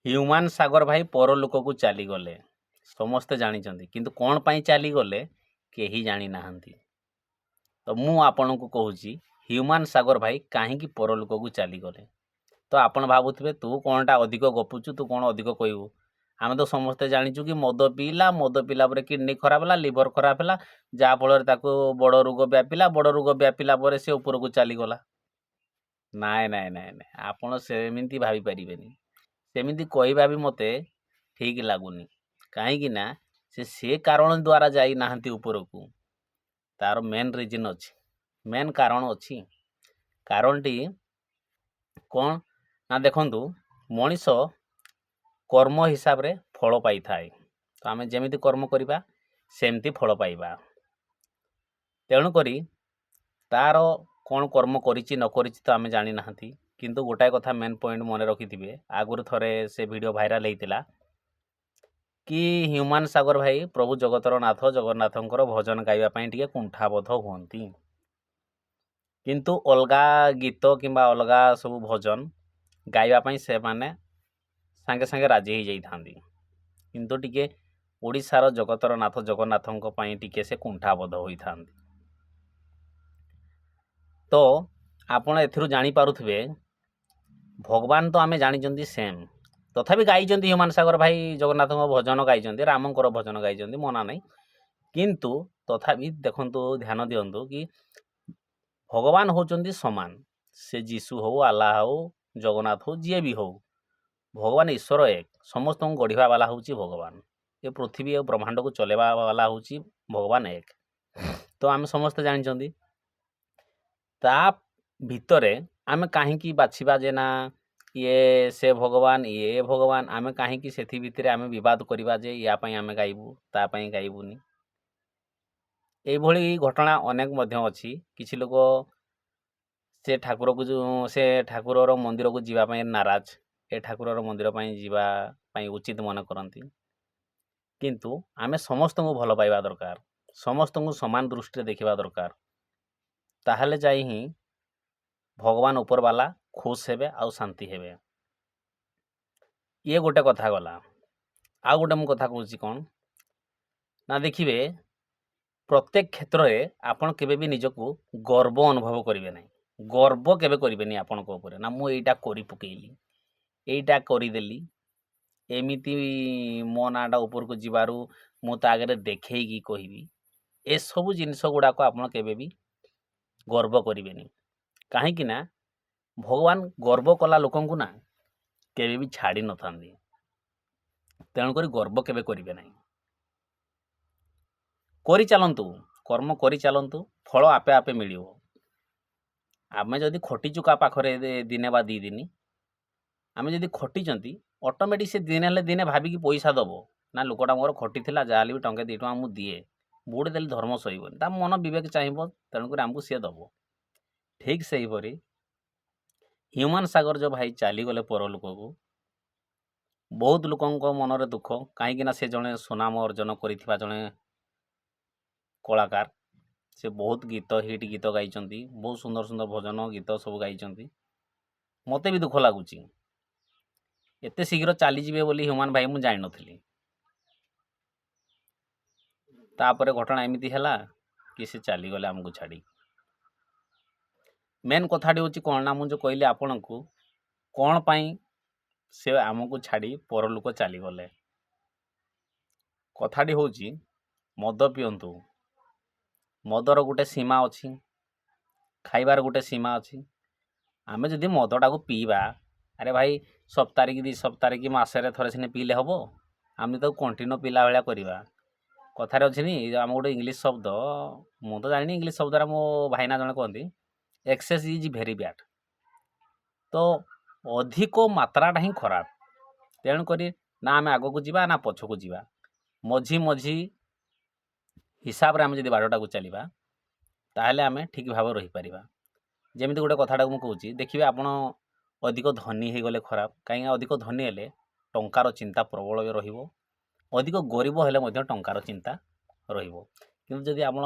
ହ୍ୟୁମାନ ସାଗର ଭାଇ ପରଲୋକକୁ ଚାଲିଗଲେ। ସମସ୍ତେ ଜାଣିଛନ୍ତି, କିନ୍ତୁ କ'ଣ ପାଇଁ ଚାଲିଗଲେ କେହି ଜାଣିନାହାନ୍ତି। ତ ମୁଁ ଆପଣଙ୍କୁ କହୁଛି ହ୍ୟୁମାନ ସାଗର ଭାଇ କାହିଁକି ପରଲୋକକୁ ଚାଲିଗଲେ। ତ ଆପଣ ଭାବୁଥିବେ ତୁ କ'ଣଟା ଅଧିକ ଗପୁଛୁ, ତୁ କ'ଣ ଅଧିକ କହିବୁ। ଆମେ ତ ସମସ୍ତେ ଜାଣିଛୁ କି ମଦ ପିଇଲା ପରେ କିଡ଼ନୀ ଖରାପ ହେଲା, ଲିଭର ଖରାପ ହେଲା, ଯାହାଫଳରେ ତାକୁ ବଡ଼ ରୋଗ ବ୍ୟାପିଲା ପରେ ସେ ଉପରକୁ ଚାଲିଗଲା। ନାଇଁ, ଆପଣ ସେମିତି ଭାବିପାରିବେନି। ସେମିତି କହିବା ବି ମୋତେ ଠିକ୍ ଲାଗୁନି। କାହିଁକି ନା ସେ କାରଣ ଦ୍ୱାରା ଯାଇନାହାନ୍ତି ଉପରକୁ। ତା'ର ମେନ୍ ରିଜନ୍ ଅଛି, ମେନ୍ କାରଣ ଅଛି। କାରଣଟି କ'ଣ ନା, ଦେଖନ୍ତୁ, ମଣିଷ କର୍ମ ହିସାବରେ ଫଳ ପାଇଥାଏ। ତ ଆମେ ଯେମିତି କର୍ମ କରିବା ସେମିତି ଫଳ ପାଇବା। ତେଣୁକରି ତା'ର କ'ଣ କର୍ମ କରିଛି ନ କରିଛି ତ ଆମେ ଜାଣିନାହାନ୍ତି। କିନ୍ତୁ ଗୋଟାଏ କଥା ମେନ୍ ପଏଣ୍ଟ ମନେ ରଖିଥିବେ, ଆଗରୁ ଥରେ ସେ ଭିଡ଼ିଓ ଭାଇରାଲ୍ ହେଇଥିଲା କି ହ୍ୟୁମାନ ସାଗର ଭାଇ ପ୍ରଭୁ ଜଗତର ନାଥ ଜଗନ୍ନାଥଙ୍କର ଭଜନ ଗାଇବା ପାଇଁ ଟିକେ କୁଣ୍ଠାବୋଧ ହୁଅନ୍ତି। କିନ୍ତୁ ଅଲଗା ଗୀତ କିମ୍ବା ଅଲଗା ସବୁ ଭଜନ ଗାଇବା ପାଇଁ ସେମାନେ ସାଙ୍ଗେ ସାଙ୍ଗେ ରାଜି ହେଇଯାଇଥାନ୍ତି। କିନ୍ତୁ ଟିକେ ଓଡ଼ିଶାର ଜଗତର ନାଥ ଜଗନ୍ନାଥଙ୍କ ପାଇଁ ଟିକେ ସେ କୁଣ୍ଠାବୋଧ ହୋଇଥାନ୍ତି। ତ ଆପଣ ଏଥିରୁ ଜାଣିପାରୁଥିବେ ଭଗବାନ ତ ଆମେ ଜାଣିଛନ୍ତି ସେମ୍, ତଥାପି ଗାଇଛନ୍ତି ହ୍ୟୁମାନ ସାଗର ଭାଇ ଜଗନ୍ନାଥଙ୍କ ଭଜନ ଗାଇଛନ୍ତି, ରାମଙ୍କର ଭଜନ ଗାଇଛନ୍ତି, ମନା ନାହିଁ। କିନ୍ତୁ ତଥାପି ଦେଖନ୍ତୁ, ଧ୍ୟାନ ଦିଅନ୍ତୁ କି ଭଗବାନ ହେଉଛନ୍ତି ସମାନ। ସେ ଯୀଶୁ ହେଉ, ଆଲ୍ଲାହ ହେଉ, ଜଗନ୍ନାଥ ହେଉ, ଯିଏ ବି ହେଉ, ଭଗବାନ ଈଶ୍ୱର ଏକ। ସମସ୍ତଙ୍କୁ ଗଢ଼ିବା ବାଲା ହେଉଛି ଭଗବାନ। ଏ ପୃଥିବୀ ଆଉ ବ୍ରହ୍ମାଣ୍ଡକୁ ଚଲେଇବା ବାଲା ହେଉଛି ଭଗବାନ ଏକ। ତ ଆମେ ସମସ୍ତେ ଜାଣିଛନ୍ତି। ତା ଭିତରେ ଆମେ କାହିଁକି ବାଛିବା ଯେ ନା ଇଏ ସେ ଭଗବାନ, ଇଏ ଭଗବାନ। ଆମେ କାହିଁକି ସେଥି ଭିତରେ ଆମେ ବିବାଦ କରିବା ଯେ ୟା ପାଇଁ ଆମେ ଗାଇବୁ, ତା ପାଇଁ ଗାଇବୁନି। ଏଇଭଳି ଘଟଣା ଅନେକ ମଧ୍ୟ ଅଛି। କିଛି ଲୋକ ସେ ଠାକୁରର ମନ୍ଦିରକୁ ଯିବା ପାଇଁ ନାରାଜ, ଏ ଠାକୁରର ମନ୍ଦିର ପାଇଁ ଯିବା ପାଇଁ ଉଚିତ ମନେ କରନ୍ତି। କିନ୍ତୁ ଆମେ ସମସ୍ତଙ୍କୁ ଭଲ ପାଇବା ଦରକାର, ସମସ୍ତଙ୍କୁ ସମାନ ଦୃଷ୍ଟିରେ ଦେଖିବା ଦରକାର। ତାହେଲେ ଯାଇ ହିଁ ଭଗବାନ ଉପରବାଲା ଖୁସ ହେବେ ଆଉ ଶାନ୍ତି ହେବେ। ଇଏ ଗୋଟେ କଥା ଗଲା। ଆଉ ଗୋଟେ ମୁଁ କଥା କହୁଛି କ'ଣ ନା, ଦେଖିବେ ପ୍ରତ୍ୟେକ କ୍ଷେତ୍ରରେ ଆପଣ କେବେ ବି ନିଜକୁ ଗର୍ବ ଅନୁଭବ କରିବେ ନାହିଁ। ଗର୍ବ କେବେ କରିବେନି ଆପଣଙ୍କ ଉପରେ, ନା ମୁଁ ଏଇଟା କରି ପକେଇଲି, ଏଇଟା କରିଦେଲି, ଏମିତି ମୋ ନାଁଟା ଉପରକୁ ଯିବାରୁ ମୁଁ ତା ଆଗରେ ଦେଖେଇକି କହିବି। ଏସବୁ ଜିନିଷ ଗୁଡ଼ାକ ଆପଣ କେବେ ବି ଗର୍ବ କରିବେନି। କାହିଁକି ନା ଭଗବାନ ଗର୍ବ କଲା ଲୋକଙ୍କୁ ନା କେବେ ବି ଛାଡ଼ି ନଥାନ୍ତି। ତେଣୁକରି ଗର୍ବ କେବେ କରିବେ ନାହିଁ। କରିଚାଲନ୍ତୁ, କର୍ମ କରିଚାଲନ୍ତୁ, ଫଳ ଆପେ ଆପେ ମିଳିବ। ଆମେ ଯଦି ଖଟିଛୁ କାହା ପାଖରେ ଦିନେ ବା 2 ଦିନ, ଆମେ ଯଦି ଖଟିଛନ୍ତି, ଅଟୋମେଟିକ୍ ସେ ଦିନେ ହେଲେ ଦିନେ ଭାବିକି ପଇସା ଦେବ। ନା ଲୋକଟା ମୋର ଖଟିଥିଲା, ଯାହାହେଲେ ବି ଟଙ୍କା 2 ଟଙ୍କା ମୁଁ ଦିଏ। ବୁଡ଼ି ଦେଲେ ଧର୍ମ ସହିବନି, ତା ମନ ବିବେକ ଚାହିଁବ, ତେଣୁକରି ଆମକୁ ସିଏ ଦେବ। ଠିକ୍ ସେହିପରି ହ୍ୟୁମାନ ସାଗର ଯେଉଁ ଭାଇ ଚାଲିଗଲେ ପରଲୋକକୁ, ବହୁତ ଲୋକଙ୍କ ମନରେ ଦୁଃଖ। କାହିଁକିନା ସେ ଜଣେ ସୁନାମ ଅର୍ଜନ କରିଥିବା ଜଣେ କଳାକାର। ସେ ବହୁତ ହିଟ୍ ଗୀତ ଗାଇଛନ୍ତି, ବହୁତ ସୁନ୍ଦର ସୁନ୍ଦର ଭଜନ ଗୀତ ସବୁ ଗାଇଛନ୍ତି। ମୋତେ ବି ଦୁଃଖ ଲାଗୁଛି ଏତେ ଶୀଘ୍ର ଚାଲିଯିବେ ବୋଲି ହ୍ୟୁମାନ ଭାଇ ମୁଁ ଜାଣିନଥିଲି। ତାପରେ ଘଟଣା ଏମିତି ହେଲା କି ସେ ଚାଲିଗଲେ ଆମକୁ ଛାଡ଼ି। ମେନ୍ କଥାଟି ହେଉଛି କ'ଣ ନା, ମୁଁ ଯେଉଁ କହିଲି ଆପଣଙ୍କୁ କ'ଣ ପାଇଁ ସେ ଆମକୁ ଛାଡ଼ି ପରଲୋକ ଚାଲିଗଲେ। କଥାଟି ହେଉଛି ମଦ ପିଅନ୍ତୁ, ମଦର ଗୋଟେ ସୀମା ଅଛି, ଖାଇବାର ଗୋଟେ ସୀମା ଅଛି। ଆମେ ଯଦି ମଦଟାକୁ ପିଇବା, ଆରେ ଭାଇ ସପ୍ତାହରେ କି 2 ସପ୍ତାହରେ କି ମାସରେ ଥରେ ସିନା ପିଇଲେ ହେବ। ଆମେ ତାକୁ କଣ୍ଟିନ୍ୟୁ ପିଲା ଭଳିଆ କରିବା। କଥାରେ ଅଛିନି, ଆମ ଗୋଟେ ଇଂଲିଶ ଶବ୍ଦ, ମୁଁ ତ ଜାଣିନି ଇଂଲିଶ ଶବ୍ଦଟା, ମୋ ଭାଇନା ଜଣେ କୁହନ୍ତି, ଏକ୍ସେସ୍ ଇଜ୍ ଭେରି ବ୍ୟାଡ୍। ତ ଅଧିକ ମାତ୍ରାଟା ହିଁ ଖରାପ। ତେଣୁକରି ନା ଆମେ ଆଗକୁ ଯିବା ନା ପଛକୁ ଯିବା, ମଝି ହିସାବରେ ଆମେ ଯଦି ବାଟଟାକୁ ଚାଲିବା, ତାହେଲେ ଆମେ ଠିକ୍ ଭାବରେ ରହିପାରିବା। ଯେମିତି ଗୋଟେ କଥାଟାକୁ ମୁଁ କହୁଛି, ଦେଖିବେ ଆପଣ ଅଧିକ ଧନୀ ହେଇଗଲେ ଖରାପ। କାହିଁକିନା ଅଧିକ ଧନୀ ହେଲେ ଟଙ୍କାର ଚିନ୍ତା ପ୍ରବଳ ରହିବ, ଅଧିକ ଗରିବ ହେଲେ ମଧ୍ୟ ଟଙ୍କାର ଚିନ୍ତା ରହିବ। କିନ୍ତୁ ଯଦି ଆପଣ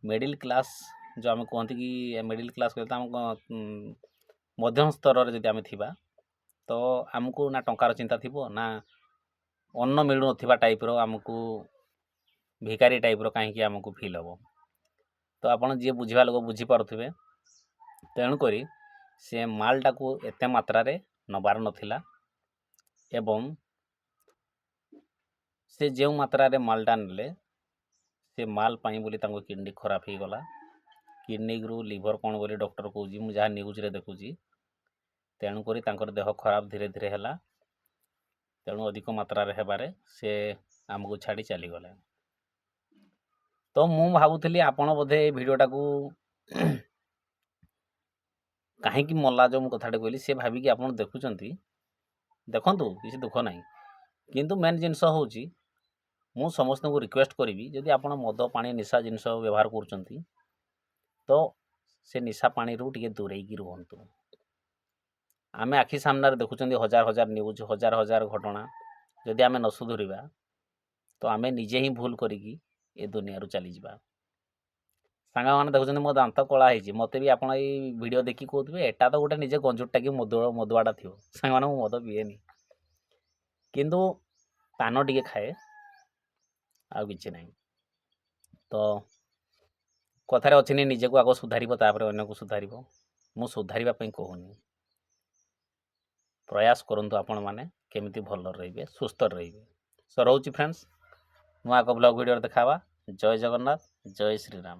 ମିଡ଼ିଲ୍ କ୍ଲାସ୍, ଯେଉଁ ଆମେ କୁହନ୍ତି କି ମିଡ଼ିଲ୍ କ୍ଲାସ୍ କହିଲେ ତ ଆମ ମଧ୍ୟମ ସ୍ତରରେ ଯଦି ଆମେ ଥିବା, ତ ଆମକୁ ନା ଟଙ୍କାର ଚିନ୍ତା ଥିବ ନା ଅନ୍ନ ମିଳୁନଥିବା ଟାଇପ୍ର ଆମକୁ ଭିକାରୀ ଟାଇପ୍ର କାହିଁକି ଆମକୁ ଫିଲ୍ ହେବ। ତ ଆପଣ ଯିଏ ବୁଝିବା ଲୋକ ବୁଝିପାରୁଥିବେ। ତେଣୁକରି ସେ ମାଲଟାକୁ ଏତେ ମାତ୍ରାରେ ନେବାର ନଥିଲା ଏବଂ ସେ ଯେଉଁ ମାତ୍ରାରେ ମାଲଟା ନେଲେ ସେ ମାଲ ପାଇଁ ବୋଲି ତାଙ୍କ କିଡ଼ନୀ ଖରାପ ହେଇଗଲା। କିଡ଼ନୀରୁ ଲିଭର କ'ଣ ବୋଲି ଡକ୍ଟର କହୁଛି, ମୁଁ ଯାହା ନ୍ୟୁଜ୍ରେ ଦେଖୁଛି। ତେଣୁକରି ତାଙ୍କର ଦେହ ଖରାପ ଧୀରେ ଧୀରେ ହେଲା। ତେଣୁ ଅଧିକ ମାତ୍ରାରେ ହେବାରେ ସେ ଆମକୁ ଛାଡ଼ି ଚାଲିଗଲେ। ତ ମୁଁ ଭାବୁଥିଲି ଆପଣ ବୋଧେ ଏ ଭିଡ଼ିଓଟାକୁ କାହିଁକି ମଲା ଯେଉଁ ମୁଁ କଥାଟା କହିଲି ସେ ଭାବିକି ଆପଣ ଦେଖୁଛନ୍ତି। ଦେଖନ୍ତୁ, କିଛି ଦୁଃଖ ନାହିଁ। କିନ୍ତୁ ମେନ୍ ଜିନିଷ ହେଉଛି ମୁଁ ସମସ୍ତଙ୍କୁ ରିକ୍ୱେଷ୍ଟ କରିବି, ଯଦି ଆପଣ ମଦ ପାଣି ନିଶା ଜିନିଷ ବ୍ୟବହାର କରୁଛନ୍ତି ତ ସେ ନିଶା ପାଣିରୁ ଟିକେ ଦୂରେଇକି ରୁହନ୍ତୁ। ଆମେ ଆଖି ସାମ୍ନାରେ ଦେଖୁଛନ୍ତି ହଜାର ହଜାର ନ୍ୟୁଜ୍, ହଜାର ହଜାର ଘଟଣା। ଯଦି ଆମେ ନ ସୁଧୁରିବା ତ ଆମେ ନିଜେ ହିଁ ଭୁଲ କରିକି ଏ ଦୁନିଆରୁ ଚାଲିଯିବା। ସାଙ୍ଗମାନେ ଦେଖୁଛନ୍ତି ମୋ ଦାନ୍ତ କଳା ହେଇଛି, ମୋତେ ବି ଆପଣ ଏଇ ଭିଡ଼ିଓ ଦେଖି କହୁଥିବେ ଏଟା ତ ଗୋଟେ ନିଜେ ଗଞ୍ଜୁରଟା କି ମଦୁଆଟା ଥିବ। ସାଙ୍ଗମାନେ ମୁଁ ମଦ ପିଏନି, କିନ୍ତୁ ପାନ ଟିକେ ଖାଏ, ଆଉ କିଛି ନାହିଁ। ତ କଥାରେ ଅଛିନି ନିଜକୁ ଆଗ ସୁଧାରିବ ତାପରେ ଅନ୍ୟକୁ ସୁଧାରିବ। ମୁଁ ସୁଧାରିବା ପାଇଁ କହୁନି, ପ୍ରୟାସ କରନ୍ତୁ ଆପଣମାନେ କେମିତି ଭଲରେ ରହିବେ, ସୁସ୍ଥରେ ରହିବେ। ରହୁଛି ଫ୍ରେଣ୍ଡସ୍, ନୂଆ ଏକ ବ୍ଲଗ୍ ଭିଡ଼ିଓରେ ଦେଖା ହେବା। ଜୟ ଜଗନ୍ନାଥ, ଜୟ ଶ୍ରୀରାମ।